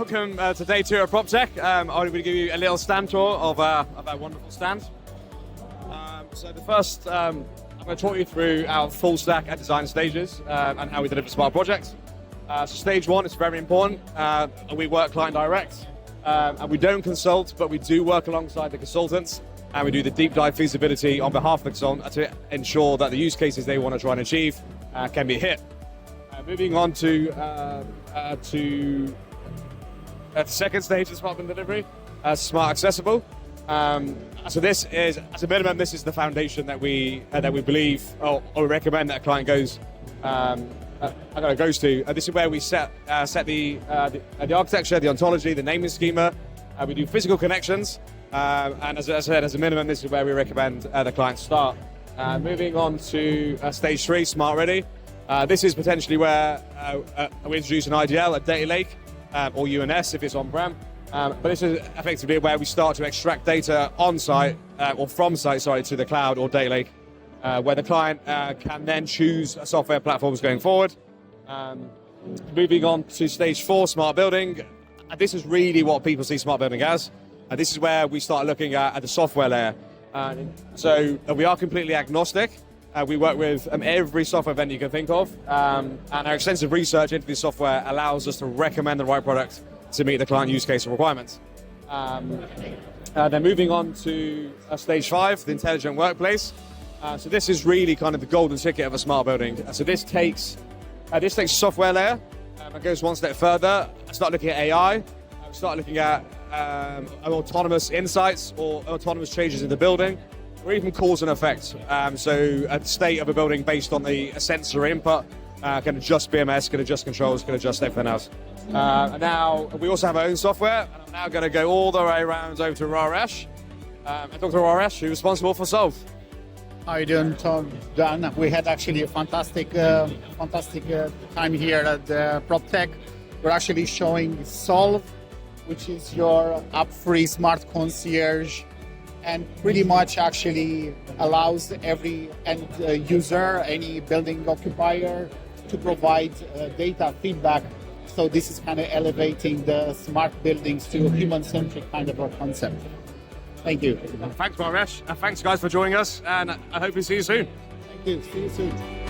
welcome to day 2 of PropTech. I'm going to give you a little stand tour of our wonderful stand. So the first, I'm going to talk you through our full stack and design stages and how we deliver smart projects. So stage 1 is very important. We work client direct, and we don't consult, but we do work alongside the consultants, and we do the deep dive feasibility on behalf of the consultant to ensure that the use cases they want to try and achieve can be hit. Moving on to the second stage of smart building delivery, smart accessible. So this is, as a minimum, this is the foundation that we believe or recommend that a client goes to. This is where we set the architecture, the ontology, the naming schema. We do physical connections, and as I said, as a minimum, this is where we recommend the client start. Moving on to stage 3, smart ready. This is potentially where we introduce an IDL, a data lake, or UNS if it's on-prem. But this is effectively where we start to extract data on-site, or from site, to the cloud or data lake, where the client can then choose software platforms going forward. Moving on to stage 4, smart building. This is really what people see smart building as. This is where we start looking at the software layer. So we are completely agnostic. We work with every software vendor you can think of, and our extensive research into this software allows us to recommend the right product to meet the client use case requirements. Then moving on to stage 5, the intelligent workplace. So this is really kind of the golden ticket of a smart building. So this takes software layer and goes one step further. Start looking at AI. Start looking at autonomous insights or autonomous changes in the building, or even cause and effect. So a state of a building based on the sensor input can adjust BMS, can adjust controls, can adjust everything else. And now we also have our own software, and I'm now going to go all the way around over to Raresh. And Dr. Raresh, who's responsible for Solve. How are you doing, Tom? Dan, we had actually a fantastic time here at PropTech. We're actually showing Solve, which is your app-free smart concierge, and pretty much actually allows every end user, any building occupier, to provide data feedback. So this is kind of elevating the smart buildings to a human-centric kind of a concept. Thank you. Thanks, Raresh. Thanks, guys, for joining us, and I hope we see you soon. Thank you. See you soon.